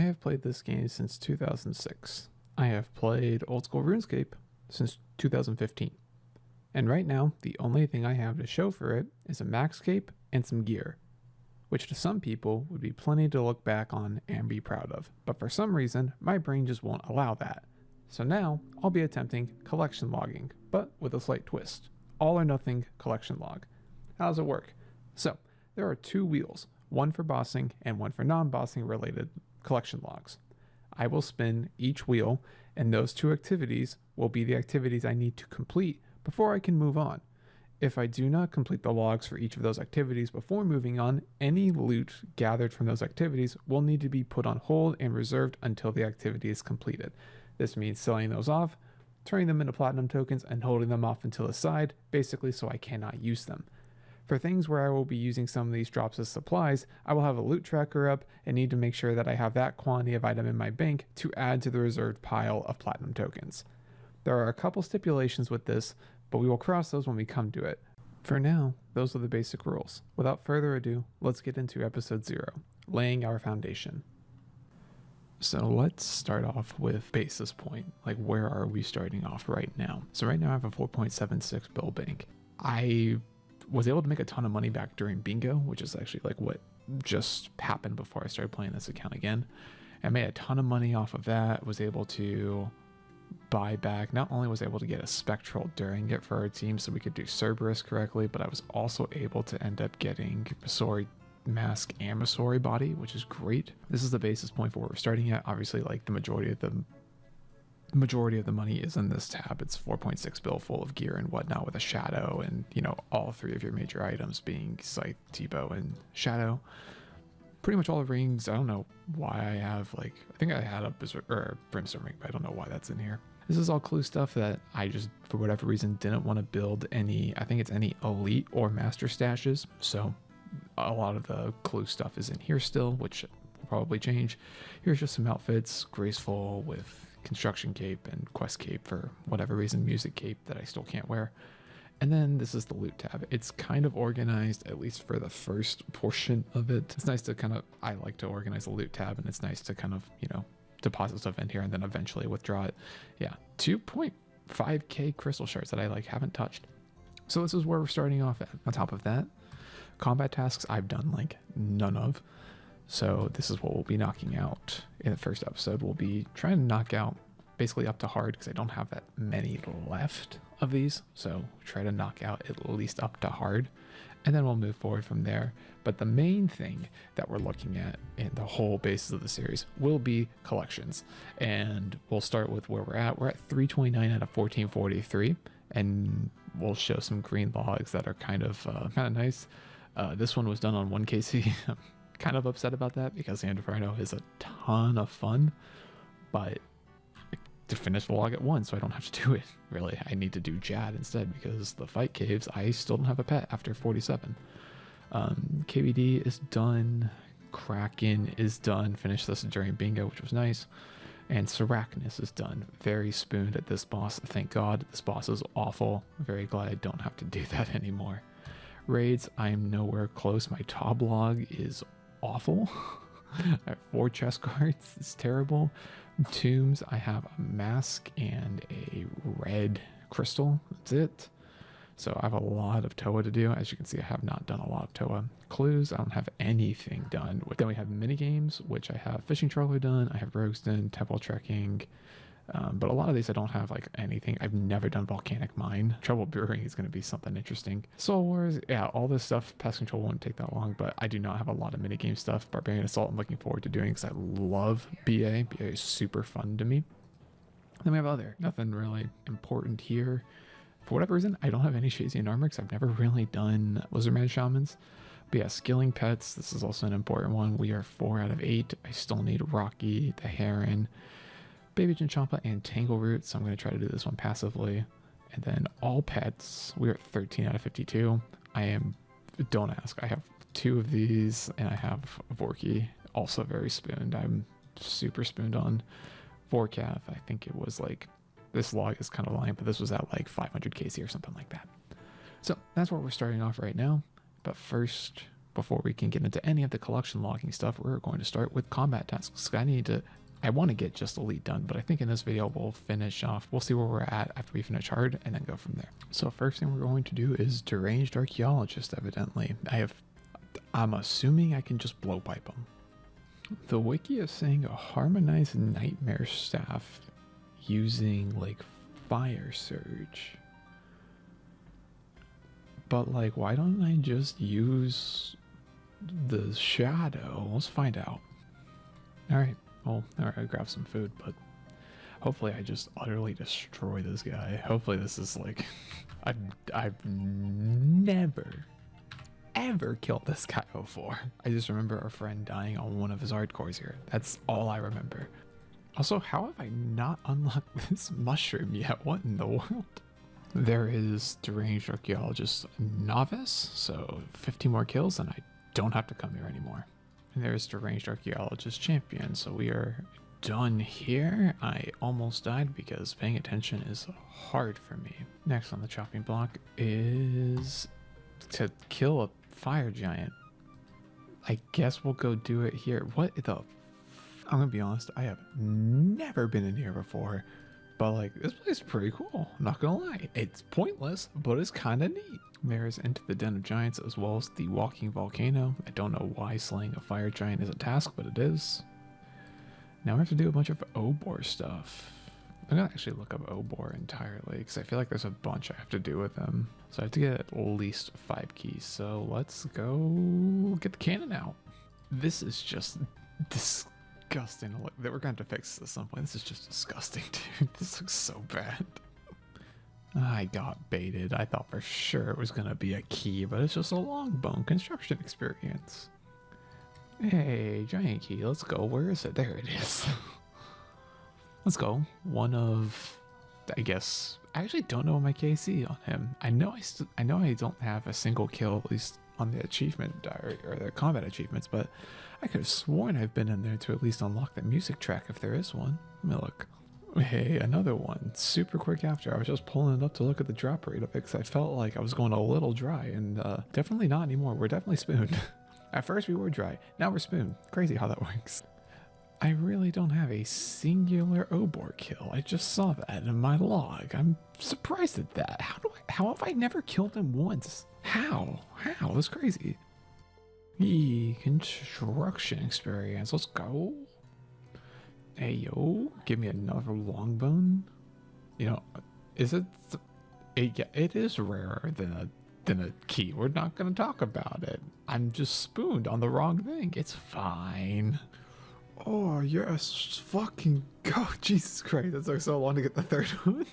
I have played this game since 2006. I have played old school RuneScape since 2015. And right now, the only thing I have to show for it is a max cape and some gear, which to some people would be plenty to look back on and be proud of. But for some reason, my brain just won't allow that. So now, I'll be attempting collection logging, but with a slight twist. All or nothing collection log. How does it work? So, there are two wheels, one for bossing and one for non-bossing related collection logs. I will spin each wheel, and those two activities will be the activities I need to complete before I can move on. If I do not complete the logs for each of those activities before moving on, any loot gathered from those activities will need to be put on hold and reserved until the activity is completed. This means selling those off, turning them into platinum tokens, and holding them off until the side, basically so I cannot use them. For things where I will be using some of these drops as supplies, I will have a loot tracker up and need to make sure that I have that quantity of item in my bank to add to the reserved pile of platinum tokens. There are a couple stipulations with this, but we will cross those when we come to it. For now, those are the basic rules. Without further ado, let's get into episode 0, laying our foundation. So let's start off with basis point. Like, where are we starting off right now? So right now I have a 4.76 bill bank. I was able to make a ton of money back during bingo, which is actually like what just happened before I started playing this account again. I made a ton of money off of that, was able to buy back, not only was able to get a spectral during it for our team so we could do Cerberus correctly, but I was also able to end up getting Masori mask and Masori body, which is great. This is the basis point for where we're starting at. Obviously, like the majority of the money is in this tab. It's 4.6 bill full of gear and whatnot with a shadow, and you know, all three of your major items being Scythe, T-bow, and shadow. Pretty much all the rings. I don't know why I have, like, I think I had a Brimstone ring, but I don't know why that's in here. This is all clue stuff that I just, for whatever reason, didn't want to build any, I think it's any elite or master stashes. So a lot of the clue stuff is in here still, which will probably change. Here's just some outfits, graceful with construction cape and quest cape for whatever reason, music cape that I still can't wear. And then this is the loot tab. It's kind of organized, at least for the first portion of it. It's nice to kind of, I like to organize the loot tab, and it's nice to kind of, you know, deposit stuff in here and then eventually withdraw it. Yeah, 2.5k crystal shards that I like haven't touched. So this is where we're starting off at. On top of that, combat tasks I've done like none of. So this is what we'll be knocking out in the first episode. We'll be trying to knock out basically up to hard because I don't have that many left of these. So try to knock out at least up to hard, and then we'll move forward from there. But the main thing that we're looking at in the whole basis of the series will be collections. And we'll start with where we're at. We're at 329 out of 1443, and we'll show some green logs that are kind of nice. This one was done on 1KC. I'm kind of upset about that because the Inferno is a ton of fun, but to finish the log at 1, so I don't have to do it. Really, I need to do Jad instead because the fight caves, I still don't have a pet after 47. KBD is done. Kraken is done. Finished this during bingo, which was nice. And Sarachnis is done. Very spooned at this boss. Thank God. This boss is awful. Very glad I don't have to do that anymore. Raids, I am nowhere close. My top log is awful. I have 4 chest cards. It's terrible. Tombs, I have a mask and a red crystal. That's it. So I have a lot of Toa to do. As you can see, I have not done a lot of Toa. Clues, I don't have anything done. Then we have mini games, which I have Fishing Trawler done. I have Rogues done, Temple Trekking. But a lot of these I don't have like anything. I've never done Volcanic Mine. Trouble Brewing is going to be something interesting. Soul Wars, yeah, all this stuff. Pest Control won't take that long, but I do not have a lot of minigame stuff. Barbarian Assault I'm looking forward to doing because I love BA. BA is super fun to me. Then we have other. Nothing really important here. For whatever reason, I don't have any Shazian armor because I've never really done Lizardman Shamans. But yeah, skilling pets. This is also an important one. We are 4 out of 8. I still need Rocky, the Heron, Baby Chinchompa, and Tangleroot, so I'm going to try to do this one passively. And then all pets, we're at 13 out of 52. Don't ask, I have 2 of these, and I have Vorky, also very spooned. I'm super spooned on Vorkath. I think it was like, this log is kind of lying, but this was at like 500 KC or something like that. So that's where we're starting off right now. But first, before we can get into any of the collection logging stuff, we're going to start with combat tasks. I want to get just elite done, but I think in this video we'll finish off. We'll see where we're at after we finish hard and then go from there. So first thing we're going to do is deranged archaeologist, evidently. I'm assuming I can just blow pipe them. The wiki is saying a harmonized nightmare staff using like fire surge. But like, why don't I just use the shadow? Let's find out. Alright, well, alright, grab some food, but hopefully I just utterly destroy this guy. Hopefully this is like, I've never ever killed this guy before. I just remember our friend dying on one of his hardcores here. That's all I remember. Also, how have I not unlocked this mushroom yet? What in the world? There is deranged archaeologist novice, so 15 more kills and I don't have to come here anymore. And there's deranged archaeologist champion, so we are done here. I almost died because paying attention is hard for me. Next on the chopping block is to kill a fire giant. I guess we'll go do it here. What the I'm gonna be honest, I have never been in here before, but like, this place is pretty cool. I'm not gonna lie. It's pointless, but it's kind of neat. There's Into the Den of Giants as well as the Walking Volcano. I don't know why slaying a fire giant is a task, but it is. Now we have to do a bunch of Obor stuff. I'm gonna actually look up Obor entirely because I feel like there's a bunch I have to do with them. So I have to get at least 5 keys. So let's go get the cannon out. This is just disgusting. Look, we're going to fix this at some point. This is just disgusting, dude. This looks so bad. I got baited. I thought for sure it was going to be a key, but it's just a long bone construction experience. Hey, giant key. Let's go. Where is it? There it is. Let's go. One of, I guess, I actually don't know my KC on him. I know I don't have a single kill, at least on the achievement diary or the combat achievements, but I could have sworn I've been in there to at least unlock the music track if there is one. Let me look. Hey, another one. Super quick after. I was just pulling it up to look at the drop rate of it because I felt like I was going a little dry, and definitely not anymore. We're definitely spooned. At first we were dry. Now we're spooned. Crazy how that works. I really don't have a singular Obor kill. I just saw that in my log. I'm surprised at that. How have I never killed him once? How? That's crazy. Construction experience. Let's go. Hey, yo, give me another long bone. You know, is it? Yeah, it is rarer than a key. We're not gonna talk about it. I'm just spooned on the wrong thing. It's fine. Oh, yes, fucking go. Jesus Christ, that took so long to get the third one.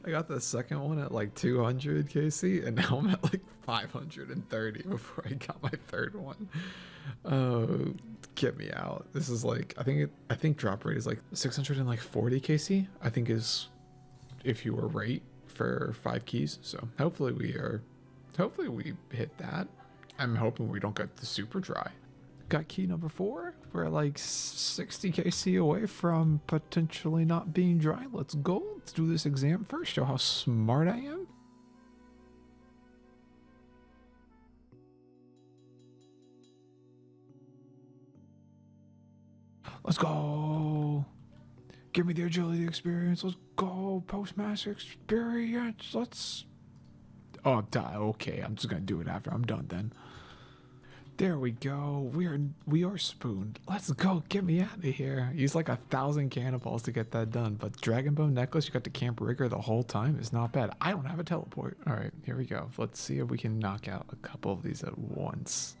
I got the second one at like 200 KC, and now I'm at like 530 before I got my third one. Oh, get me out. This is like, I think drop rate is like 640 KC, I think is if you were right for 5 keys. So hopefully we hit that. I'm hoping we don't get the super dry. Got key number 4. We're like 60 KC away from potentially not being dry. Let's go. Let's do this exam first. Show how smart I am. Let's go. Give me the agility experience. Let's go. Postmaster experience. Let's. Oh, die. Okay, I'm just gonna do it after I'm done then. There we go. We are spooned. Let's go. Get me out of here. Use like 1,000 cannonballs to get that done. But Dragon Bone Necklace, you got to camp rigger the whole time, is not bad. I don't have a teleport. All right, here we go. Let's see if we can knock out a couple of these at once.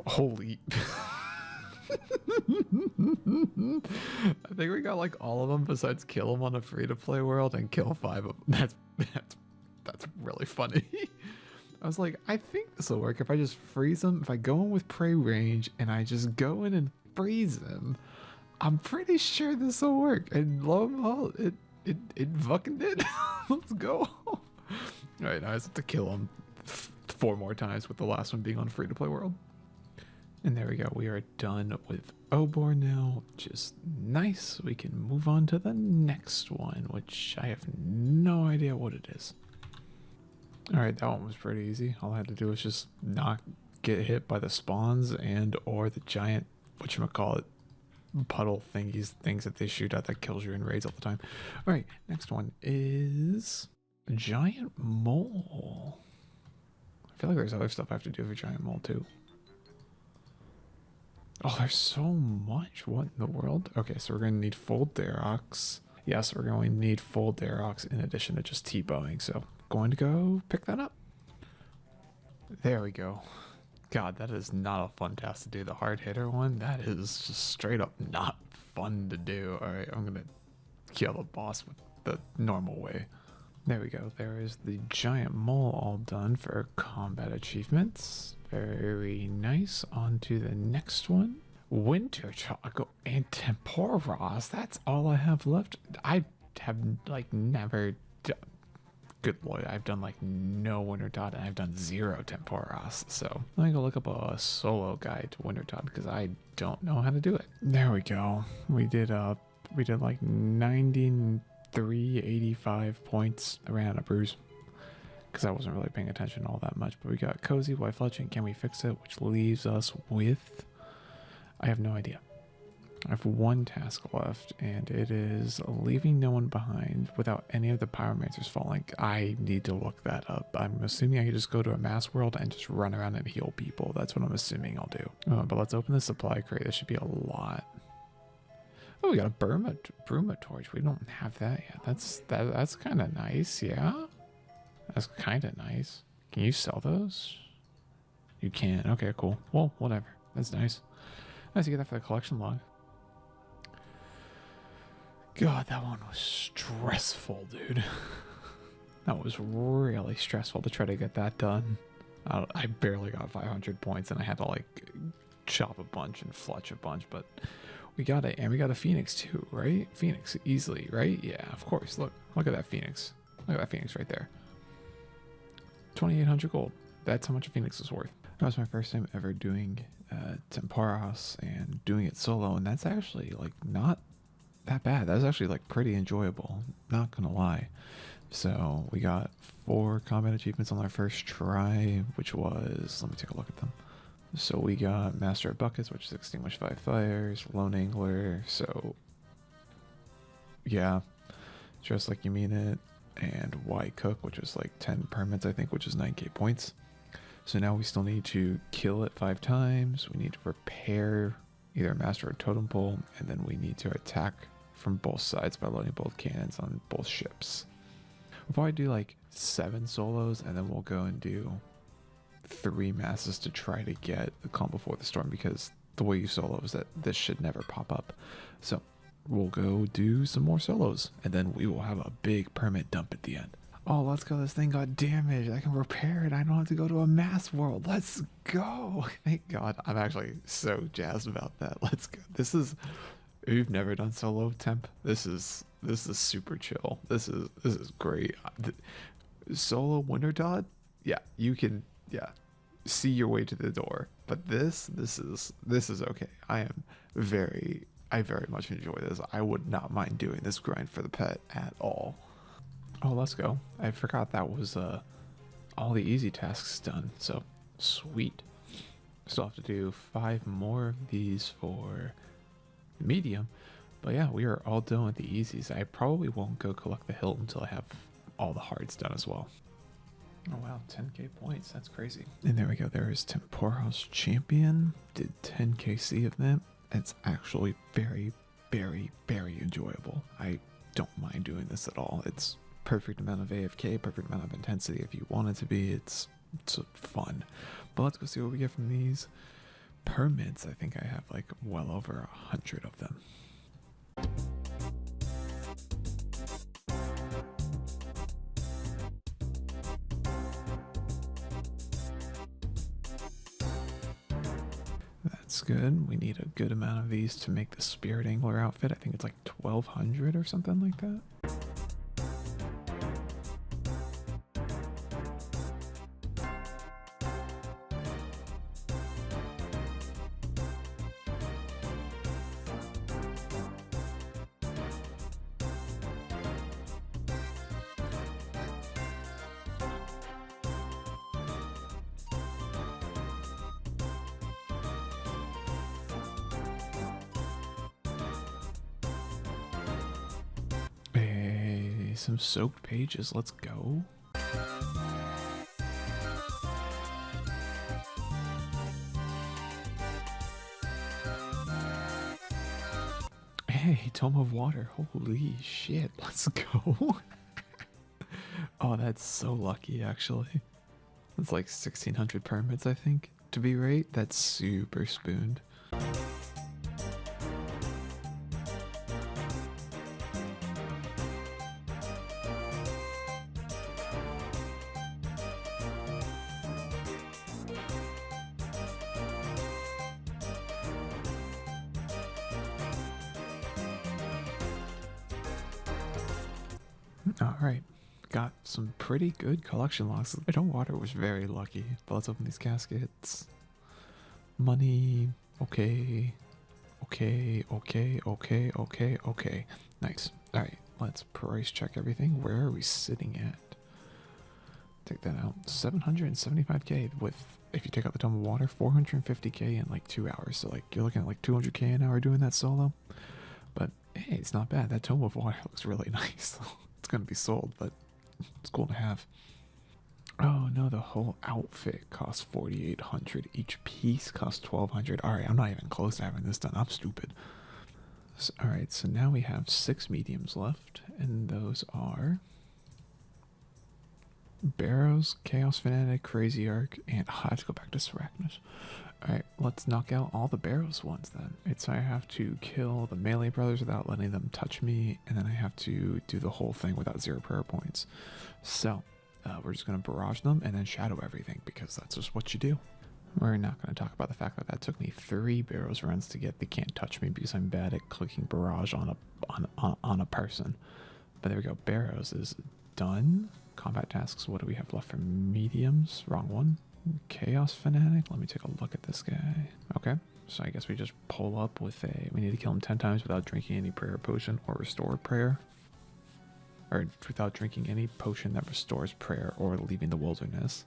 Holy. I think we got like all of them besides kill them on a free-to-play world and kill 5 of them. That's really funny. I was like, I think this will work if I just freeze them. If I go in with prey range and I just go in and freeze them, I'm pretty sure this will work. And lo and behold, It fucking did. Let's go. All right, now I have to kill him 4 more times, with the last one being on free to play world. And there we go. We are done with Obor now, which is nice. We can move on to the next one, which I have no idea what it is. All right, that one was pretty easy. All I had to do was just not get hit by the spawns and or the giant, whatchamacallit, puddle things that they shoot at that kills you in raids all the time. All right, next one is giant mole. I feel like there's other stuff I have to do for giant mole too. Oh, there's so much. What in the world? Okay, so we're going to need full Darox. Yes, we're going to need full Darox in addition to just T-bowing. So going to go pick that up. There we go. God, that is not a fun task to do. The hard hitter one, that is just straight up not fun to do. All right, I'm going to kill the boss with the normal way. There we go. There is the giant mole all done for combat achievements. Very nice. On to the next one. Winter Choco and Temporos. That's all I have left. I have like never done. Good lord, I've done like no Winter Dot and I've done 0 Temporos. So let me go look up a solo guide to Winter Dot because I don't know how to do it. There we go. We did like 9385 points. I ran out of brews because I wasn't really paying attention all that much. But we got Cozy, White Fletch, and Can We Fix It, which leaves us with, I have no idea. I have one task left, and it is leaving no one behind without any of the pyromancers falling. I need to look that up. I'm assuming I can just go to a mass world and just run around and heal people. That's what I'm assuming I'll do. But let's open the supply crate. This should be a lot. Oh, we got a Bruma torch. We don't have that yet. That's kind of nice, yeah? That's kind of nice. Can you sell those? You can. Okay, cool. Well, whatever. That's nice. Nice to get that for the collection log. God, that one was stressful, dude. That was really stressful to try to get that done. I barely got 500 points and I had to like chop a bunch and fletch a bunch, but we got it. And we got a Phoenix too, right? Phoenix easily, right? Yeah, of course. Look at that Phoenix. Look at that Phoenix right there. 2,800 gold. That's how much a Phoenix is worth. That was my first time ever doing Temporos and doing it solo, and that's actually like not that bad. That's actually like pretty enjoyable, not gonna lie. So we got 4 combat achievements on our first try, which was, let me take a look at them. So we got Master of Buckets, which is Extinguish 5 Fires, Lone Angler, so yeah, Just Like You Mean It, and Why Cook, which was like 10 permits I think, which is 9k points. So now we still need to kill it 5 times, we need to repair either a master or totem pole, and then we need to attack from both sides by loading both cannons on both ships. We'll probably do like 7 solos, and then we'll go and do 3 masses to try to get the Calm Before the Storm, because the way you solo is that this should never pop up. So we'll go do some more solos, and then we will have a big permit dump at the end. Oh, let's go. This thing got damaged. I can repair it. I don't have to go to a mass world. Let's go. Thank God. I'm actually so jazzed about that. Let's go. This is, if you've never done solo temp, this is super chill. This is great. Solo Winter Dot, yeah, you can, yeah, see your way to the door. But this is okay. I very much enjoy this. I would not mind doing this grind for the pet at all. Oh, let's go. I forgot that was all the easy tasks done. So sweet. Still have to do 5 more of these for medium. But yeah, we are all done with the easies. I probably won't go collect the hilt until I have all the hards done as well. Oh wow, 10k points. That's crazy. And there we go. There is Temporos Champion. Did 10k C event. It's actually very, very, very enjoyable. I don't mind doing this at all. It's perfect amount of AFK, perfect amount of intensity if you want it to be. It's fun. But let's go see what we get from these permits. I think I have like well over 100 of them. That's good. We need a good amount of these to make the Spirit Angler outfit. I think it's like 1,200 or something like that. some soaked pages. Let's go. Hey, Tome of Water. Holy shit, let's go. Oh, that's so lucky, actually. It's like 1,600 permits, I think. To be right, that's super spooned. Alright, got some pretty good collection logs. I know Water was very lucky, but let's open these caskets. Money, okay, okay, okay, okay, okay, okay. Nice. Alright, let's price check everything. Where are we sitting at? Take that out. 775k with, if you take out the Tome of Water, 450k in like 2 hours. So like you're looking at like 200k an hour doing that solo. But hey, it's not bad. That Tome of Water looks really nice. It's gonna be sold, but it's cool to have. Oh no, the whole outfit costs 4,800. Each piece costs 1,200. Alright, I'm not even close to having this done. I'm stupid. So, alright, so now we have 6 mediums left, and those are Barrows, Chaos Fanatic, Crazy Arc, and I have to go back to Sarachnis. Alright, let's knock out all the Barrows ones then. So I have to kill the melee brothers without letting them touch me, and then I have to do the whole thing without 0 prayer points. So, we're just going to barrage them and then shadow everything, because that's just what you do. We're not going to talk about the fact that that took me 3 Barrows runs to get the can't touch me, because I'm bad at clicking barrage on a person. But there we go, Barrows is done. Combat tasks, what do we have left for mediums? Wrong one. Chaos Fanatic, let me take a look at this guy. Okay, so I guess we just pull up with we need to kill him 10 times without drinking any prayer potion or restore prayer. Or without drinking any potion that restores prayer or leaving the wilderness.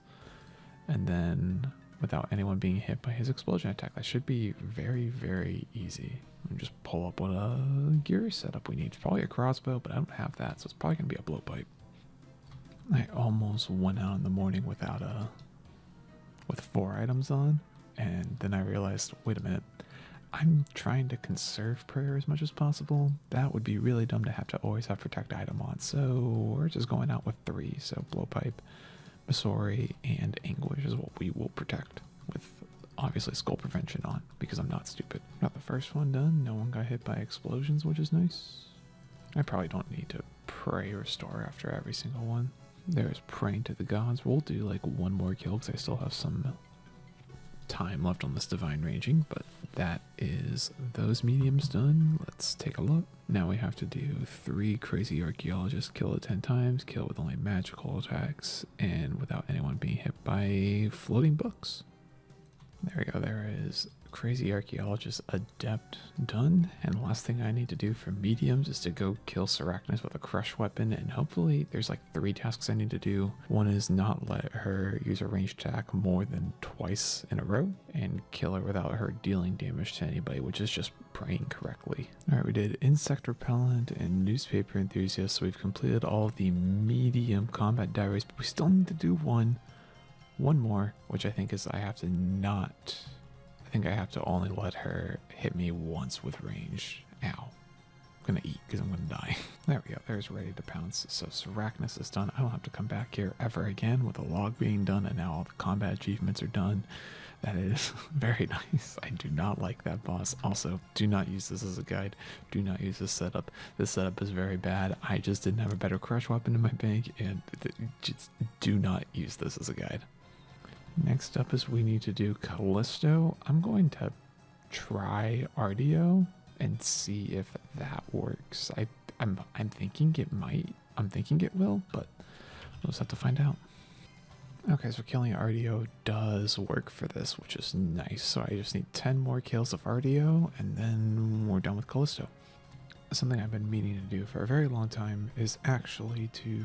And then without anyone being hit by his explosion attack. That should be very, very easy. Let me just pull up what gear setup we need. It's probably a crossbow, but I don't have that, so it's probably going to be a blowpipe. I almost went out in the morning without with 4 items on, and then I realized, wait a minute, I'm trying to conserve prayer as much as possible. That would be really dumb to have to always have protect item on, so we're just going out with 3. So blowpipe, Masori, and Anguish is what we will protect, with obviously skull prevention on, because I'm not stupid. Got the first one done. No one got hit by explosions, which is nice. I probably don't need to pray or restore after every single one. There's praying to the gods. We'll do like 1 more kill because I still have some time left on this divine ranging, but that is those mediums done. Let's take a look. Now we have to do 3 crazy archaeologists, kill it 10 times, kill with only magical attacks, and without anyone being hit by floating books. There we go. There is crazy archaeologist adept done, and the last thing I need to do for mediums is to go kill Sarachnis with a crush weapon, and hopefully there's like 3 tasks I need to do. One is not let her use a ranged attack more than twice in a row, and kill her without her dealing damage to anybody, which is just praying correctly. Alright, we did insect repellent and newspaper enthusiast, so we've completed all of the medium combat diaries, but we still need to do one more, which I think is I think I have to only let her hit me once with range. Ow. I'm gonna eat because I'm gonna die. There we go. There's ready to pounce. So Sarachnis is done. I don't have to come back here ever again with a log being done, and now all the combat achievements are done. That is very nice. I do not like that boss. Also, do not use this as a guide. Do not use this setup. This setup is very bad. I just didn't have a better crush weapon in my bank, and just do not use this as a guide. Next up is we need to do Callisto. I'm going to try Ardio and see if that works. I'm thinking it might. I'm thinking it will, but we'll just have to find out. Okay, so killing Ardio does work for this, which is nice. So I just need 10 more kills of Ardio, and then we're done with Callisto. Something I've been meaning to do for a very long time is actually to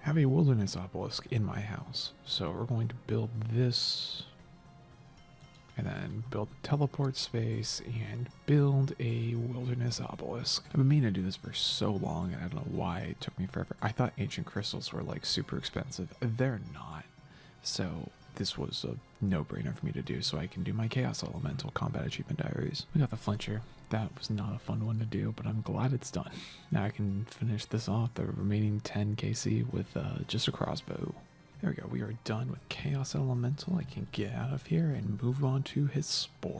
have a wilderness obelisk in my house. So we're going to build this and then build a teleport space and build a wilderness obelisk. I've been meaning to do this for so long, and I don't know why it took me forever. I thought ancient crystals were like super expensive. They're not. So this was a no-brainer for me to do, so I can do my Chaos Elemental Combat Achievement Diaries. We got the Flincher. That was not a fun one to do, but I'm glad it's done. Now I can finish this off, the remaining 10 KC, with just a crossbow. There we go, we are done with Chaos Elemental. I can get out of here and move on to his Spore.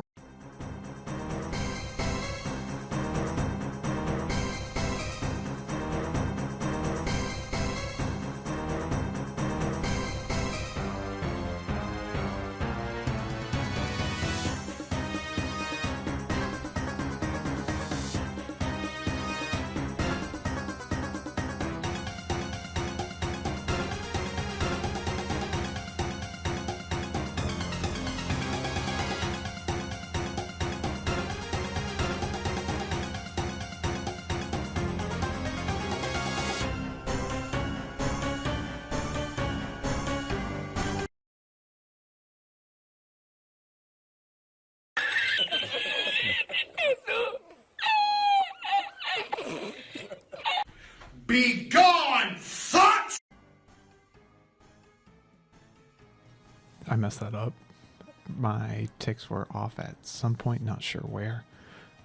Be gone, fuck! I messed that up. My ticks were off at some point, not sure where,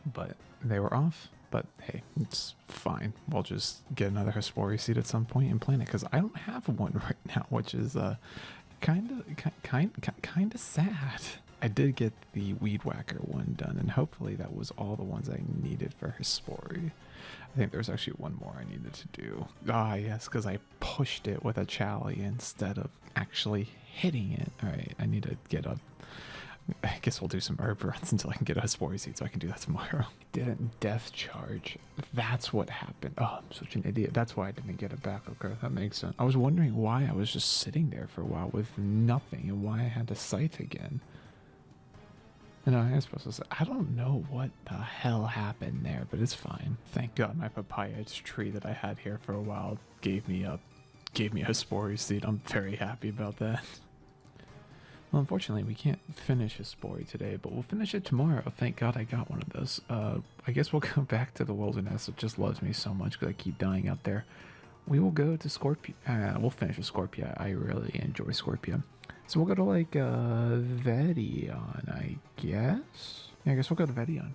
but they were off. But hey, it's fine. We'll just get another Hespori seed at some point and plant it, because I don't have one right now, which is kind of sad. I did get the Weed Whacker one done, and hopefully that was all the ones I needed for Hespori. I think there's actually one more I needed to do. Ah, yes, because I pushed it with a Chally instead of actually hitting it. Alright, I need to get up. I guess we'll do some herb runs until I can get a Hespori seed, so I can do that tomorrow. Didn't death charge. That's what happened. Oh, I'm such an idiot. That's why I didn't get a backup growth. That makes sense. I was wondering why I was just sitting there for a while with nothing and why I had to scythe again. And I was supposed to say, I don't know what the hell happened there, but it's fine. Thank God my papaya tree that I had here for a while gave me a Hespori seed. I'm very happy about that. Well, unfortunately, we can't finish Hespori today, but we'll finish it tomorrow. Thank God I got one of those. I guess we'll go back to the wilderness. It just loves me so much because I keep dying out there. We will go to Scorpia. We'll finish with Scorpia. I really enjoy Scorpia. So we'll go to like Vedion, I guess. Yeah, I guess we'll go to Vedion.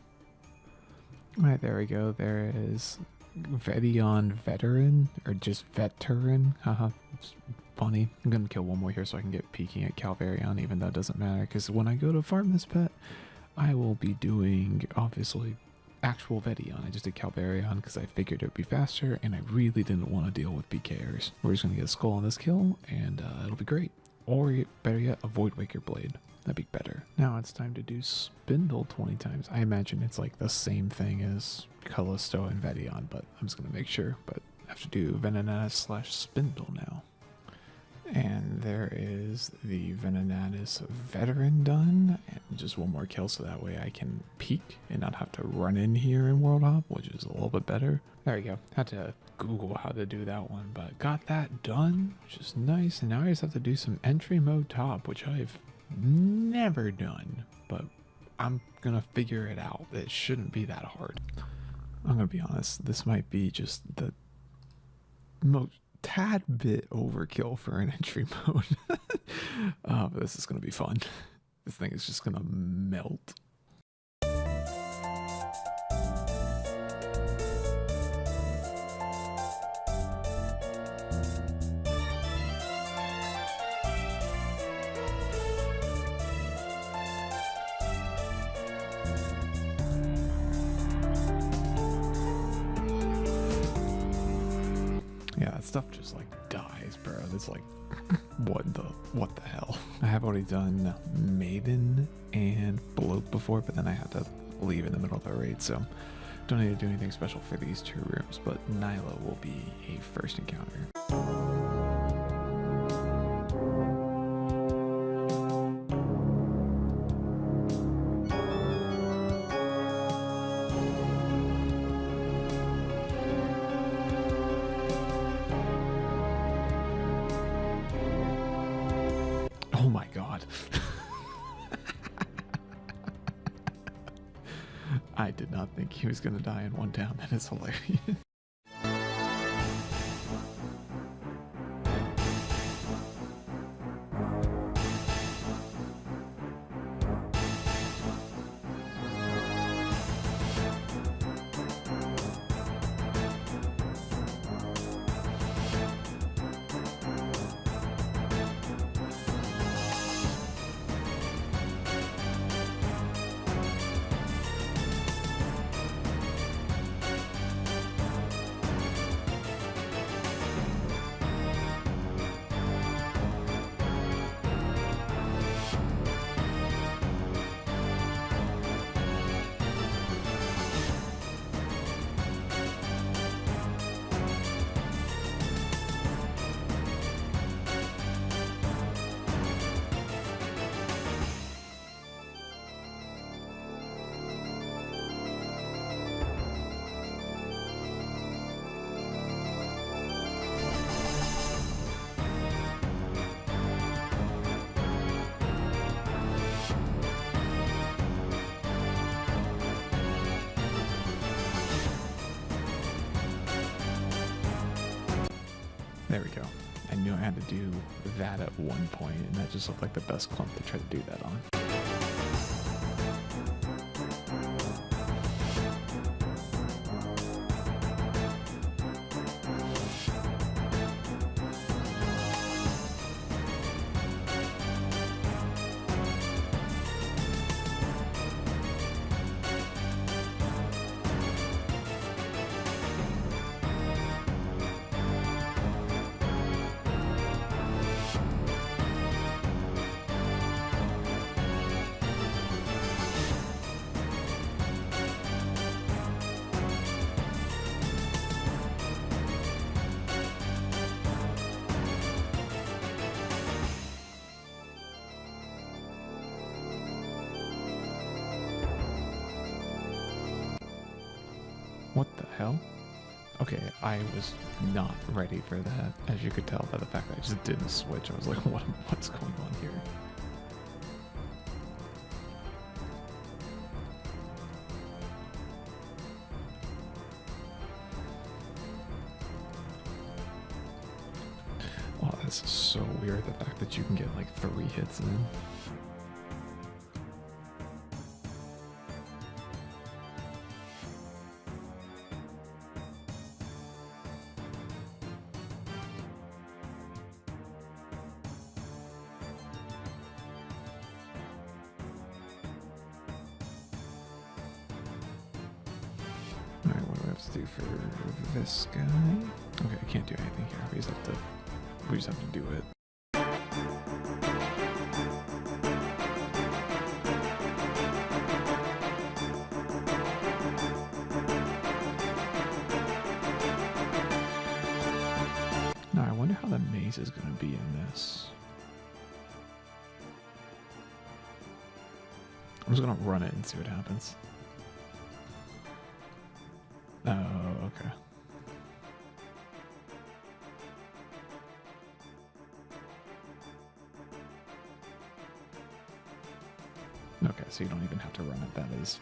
Alright, there we go. There is Vedion Veteran, or just Veteran. Haha, it's funny. I'm gonna kill one more here so I can get peeking at Calvarion, even though it doesn't matter, because when I go to farm this pet, I will be doing, obviously, actual Vedion. I just did Calvarion because I figured it would be faster, and I really didn't want to deal with BKers. We're just gonna get a skull on this kill, and it'll be great. Or better yet, a Void Waker Blade. That'd be better. Now it's time to do Spindle 20 times. I imagine it's like the same thing as Callisto and Vedion, but I'm just going to make sure. But I have to do Venenatis / Spindle now. And there is the Venenatis Veteran done. And just one more kill so that way I can peek and not have to run in here in World Hop, which is a little bit better. There we go. Had to Google how to do that one, but got that done, which is nice. And now I just have to do some entry mode top, which I've never done, but I'm gonna figure it out. It shouldn't be that hard. I'm gonna be honest, this might be just the most tad bit overkill for an entry mode. But this is gonna be fun. This thing is just gonna melt. Yeah, that stuff just like dies, bro. It's like, what the hell? I have already done Maiden and Bloat before, but then I had to leave in the middle of the raid, so don't need to do anything special for these two rooms, but Nyla will be a first encounter. Oh my god. I did not think he was going to die in one down. That is hilarious. There we go. I knew I had to do that at one point, and that just looked like the best clump to try to do that on. What the hell? Okay, I was not ready for that, as you could tell by the fact that I just didn't switch. I was like, what's going on here? Wow, this is so weird, the fact that you can get like 3 hits in. Alright, what do I have to do for this guy? Okay, I can't do anything here. We just have to do it. Now, I wonder how the maze is going to be in this. I'm just going to run it and see what happens. Oh, okay. Okay, so you don't even have to run it. That is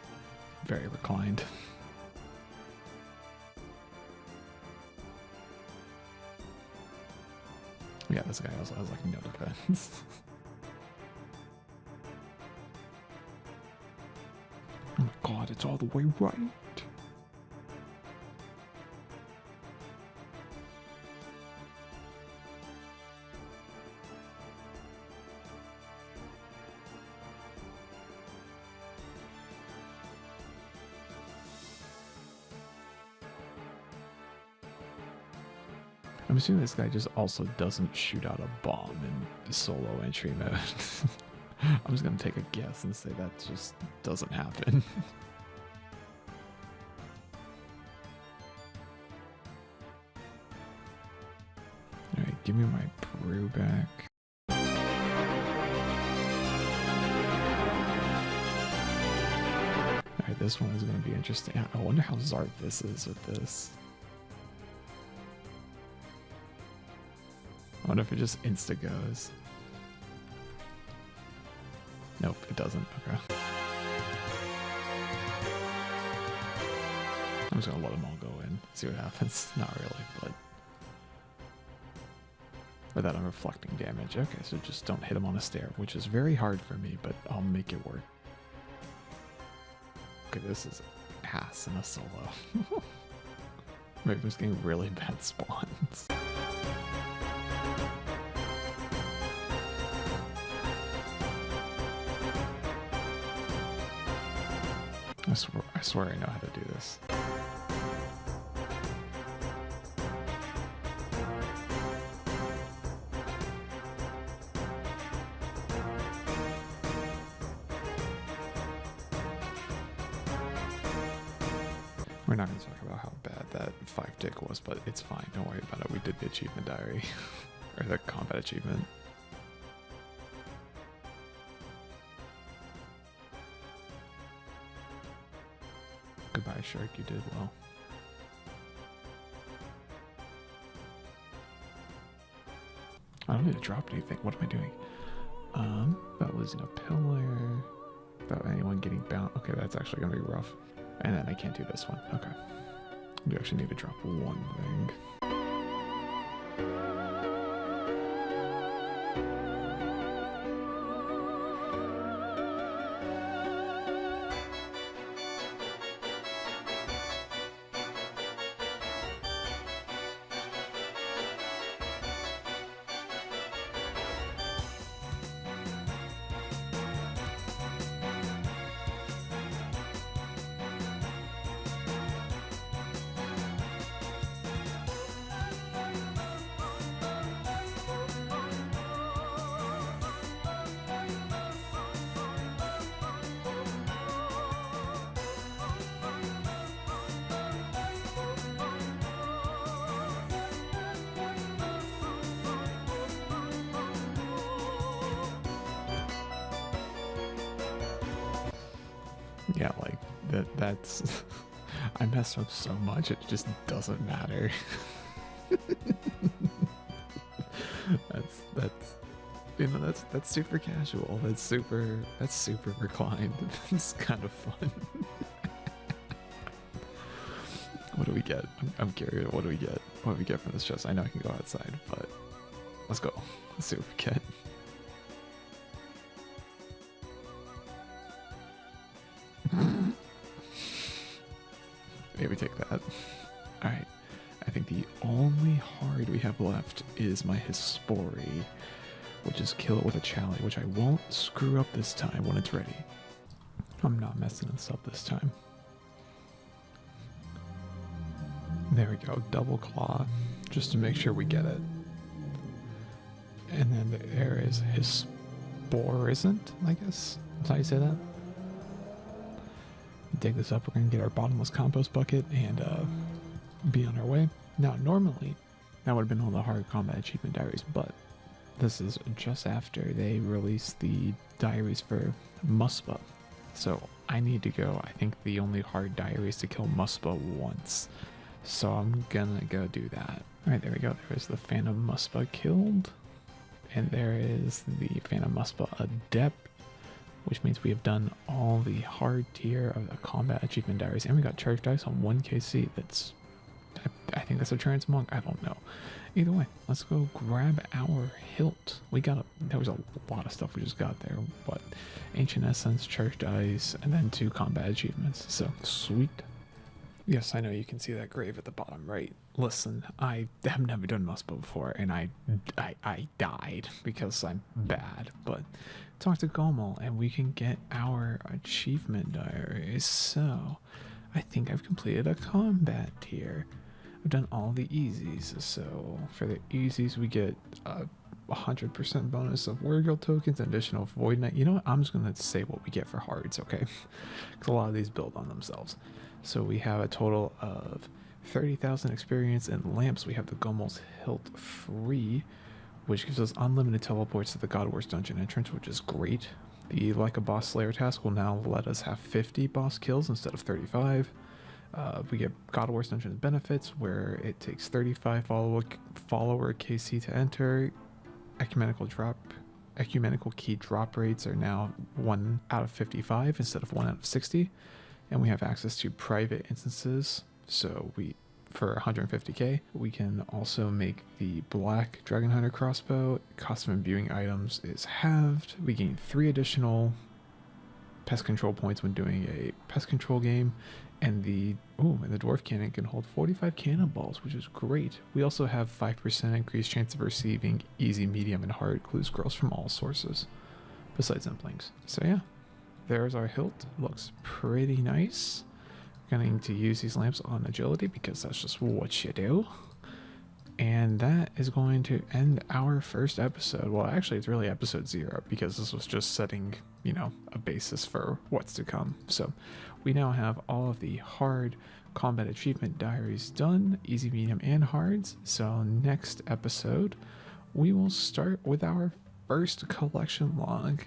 very reclined. Yeah, this guy also has like no defense. Oh my god, it's all the way right. I'm assuming this guy just also doesn't shoot out a bomb in solo entry mode. I'm just gonna take a guess and say that just doesn't happen. Alright, give me my brew back. Alright, this one is gonna be interesting. I wonder how Zart this is with this. I wonder if it just insta goes. Nope, it doesn't. Okay. just gonna let them all go in, see what happens. Not really, but without reflecting damage. Okay, so just don't hit them on a stair, which is very hard for me, but I'll make it work. Okay, this is ass in a solo. Maybe I'm just getting really bad spawns. I swear I know how to do this. We're not going to talk about how bad that 5-tick was, but it's fine. Don't worry about it. We did the achievement diary. Or the combat achievement. Goodbye, Shark. You did well. I don't need to drop anything. What am I doing? About losing a pillar. Without anyone getting bound. Okay, that's actually going to be rough. And then I can't do this one. Okay. You actually need to drop one thing. Yeah, like that's I messed up so much it just doesn't matter. that's you know that's super casual. That's super reclined. It's kind of fun. What do we get? I'm curious. What do we get? What do we get from this chest? I know I can go outside, but let's go. Let's see what we get. Maybe take that. Alright. I think the only hard we have left is my Hispori, which is kill it with a chally, which I won't screw up this time when it's ready. I'm not messing this up this time. There we go. Double claw, just to make sure we get it. And then there is Hisporisant, I guess. That's how you say that? Dig this up, we're going to get our bottomless compost bucket and be on our way. Now, normally, that would have been all the hard combat achievement diaries, but this is just after they released the diaries for Muspa. So I need to go. I think the only hard diary is to kill Muspa once. So I'm going to go do that. Alright, there we go. There's the Phantom Muspa killed. And there is the Phantom Muspa Adept, which means we have done all the hard tier of the combat achievement diaries, and we got charge dice on 1KC. That's, I think that's a transmog. I don't know. Either way, let's go grab our hilt. There was a lot of stuff we just got there, but ancient essence, charge dice, and then 2 combat achievements. So sweet. Yes, I know you can see that grave at the bottom right. Listen, I have never done Muspa before, and I died because I'm bad, but talk to Gomel and we can get our achievement diary. So I think I've completed a combat tier. I've done all the easies. So for the easies we get a 100% bonus of Wargirl tokens, additional Void Knight. You know what? I'm just going to say what we get for hards, okay? Because a lot of these build on themselves. So we have a total of 30,000 experience, and lamps we have the Gomel's Hilt free, which gives us unlimited teleports to the God Wars dungeon entrance, which is great. The Like a Boss Slayer task will now let us have 50 boss kills instead of 35. We get God Wars dungeon benefits, where it takes 35 follower KC to enter. Ecumenical key drop rates are now 1 out of 55 instead of 1 out of 60. And we have access to private instances So for 150k, we can also make the black Dragon Hunter crossbow. Cost of imbuing items is halved. We gain 3 additional pest control points when doing a pest control game, and the dwarf cannon can hold 45 cannonballs, which is great. We also have 5% increased chance of receiving easy, medium, and hard clue scrolls from all sources, besides implings. So yeah, there's our hilt. Looks pretty nice. Going to use these lamps on agility because that's just what you do. And that is going to end our first episode. Well, actually, it's really episode 0 because this was just setting, a basis for what's to come. So we now have all of the hard combat achievement diaries done, easy, medium, and hards. So next episode, we will start with our first collection log.